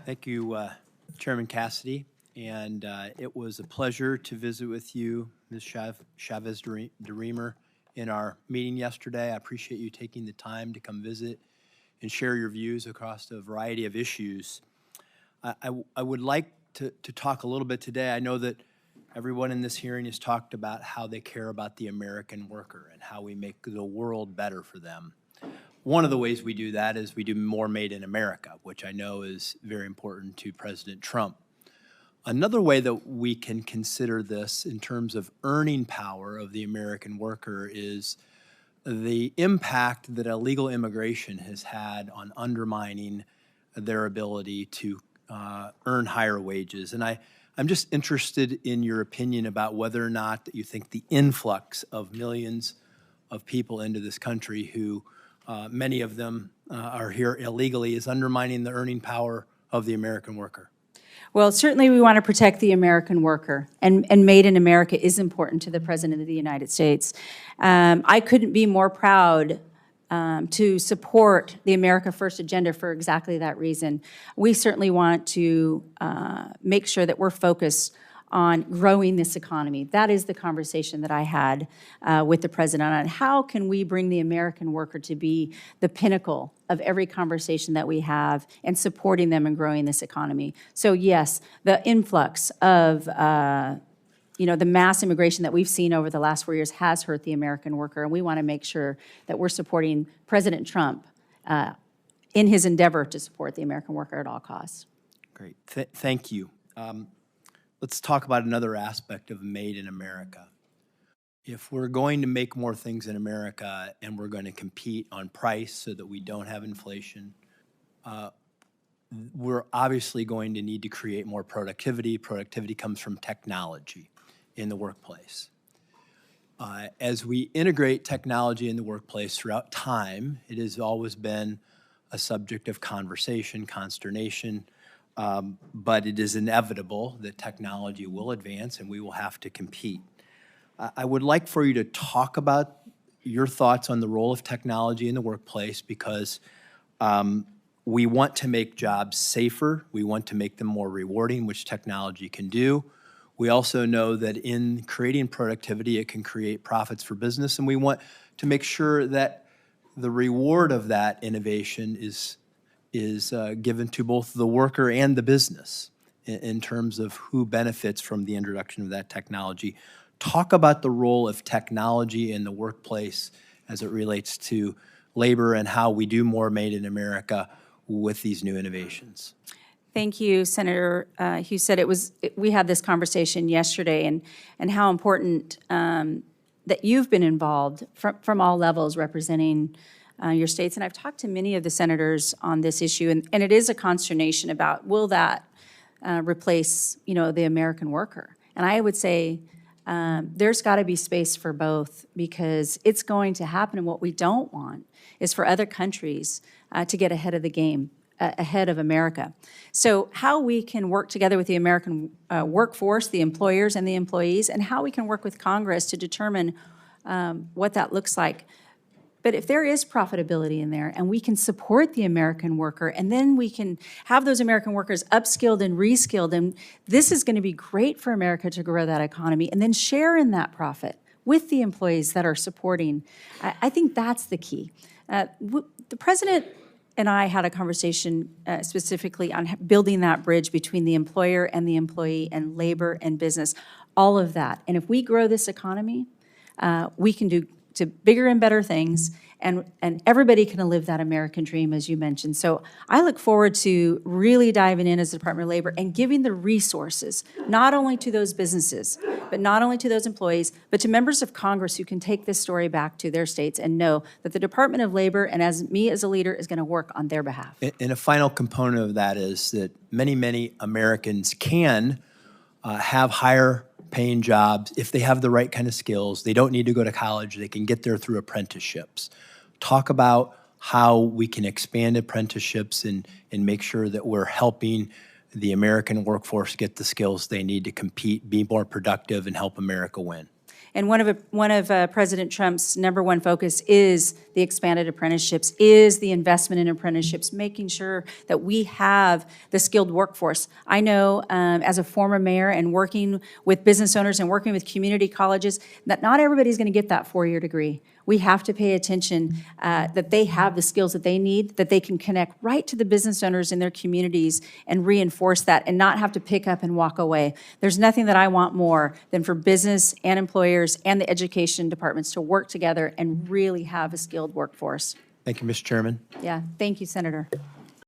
Thank you, Chairman Cassidy. And it was a pleasure to visit with you, Ms. Chavez-DeRemer, in our meeting yesterday. I appreciate you taking the time to come visit and share your views across a variety of issues. I would like to talk a little bit today. I know that everyone in this hearing has talked about how they care about the American worker and how we make the world better for them. One of the ways we do that is we do more Made in America, which I know is very important to President Trump. Another way that we can consider this in terms of earning power of the American worker is the impact that illegal immigration has had on undermining their ability to earn higher wages. And I'm just interested in your opinion about whether or not that you think the influx of millions of people into this country who many of them are here illegally is undermining the earning power of the American worker. Well, certainly we want to protect the American worker, and Made in America is important to the President of the United States. I couldn't be more proud to support the America First agenda for exactly that reason. We certainly want to make sure that we're focused on growing this economy. That is the conversation that I had with the President on how can we bring the American worker to be the pinnacle of every conversation that we have and supporting them in growing this economy. So yes, the influx of the mass immigration that we've seen over the last 4 years has hurt the American worker, and we want to make sure that we're supporting President Trump in his endeavor to support the American worker at all costs. Great, thank you. Let's talk about another aspect of Made in America. If we're going to make more things in America and we're going to compete on price so that we don't have inflation, we're obviously going to need to create more productivity. Productivity comes from technology in the workplace. As we integrate technology in the workplace throughout time, it has always been a subject of conversation, consternation, but it is inevitable that technology will advance and we will have to compete. I would like for you to talk about your thoughts on the role of technology in the workplace because we want to make jobs safer. We want to make them more rewarding, which technology can do. We also know that in creating productivity, it can create profits for business, and we want to make sure that the reward of that innovation is given to both the worker and the business in terms of who benefits from the introduction of that technology. Talk about the role of technology in the workplace as it relates to labor and how we do more Made in America with these new innovations. Thank you, Senator Hughes. We had this conversation yesterday, and how important that you've been involved from all levels representing your states. And I've talked to many of the senators on this issue, and it is a consternation about will that replace, the American worker. And I would say there's got to be space for both because it's going to happen. And what we don't want is for other countries to get ahead of the game, ahead of America. So how we can work together with the American workforce, the employers and the employees, and how we can work with Congress to determine what that looks like. But if there is profitability in there and we can support the American worker and then we can have those American workers upskilled and reskilled, and this is going to be great for America to grow that economy and then share in that profit with the employees that are supporting. I think that's the key. The President and I had a conversation specifically on building that bridge between the employer and the employee and labor and business, all of that. And if we grow this economy, we can do to bigger and better things, and everybody can live that American dream, as you mentioned. So I look forward to really diving in as the Department of Labor and giving the resources, not only to those businesses, but not only to those employees, but to members of Congress who can take this story back to their states and know that the Department of Labor, and as me as a leader, is going to work on their behalf. And a final component of that is that many, many Americans can have higher paying jobs if they have the right kind of skills. They don't need to go to college. They can get there through apprenticeships. Talk about how we can expand apprenticeships and make sure that we're helping the American workforce get the skills they need to compete, be more productive, and help America win. And one of President Trump's number one focus is the expanded apprenticeships, is the investment in apprenticeships, making sure that we have the skilled workforce. I know as a former mayor and working with business owners and working with community colleges, that not everybody's going to get that four-year degree. We have to pay attention that they have the skills that they need, that they can connect right to the business owners in their communities and reinforce that and not have to pick up and walk away. There's nothing that I want more than for business and employers and the education departments to work together and really have a skilled workforce. Thank you, Mr. Chairman. Yeah, thank you, Senator.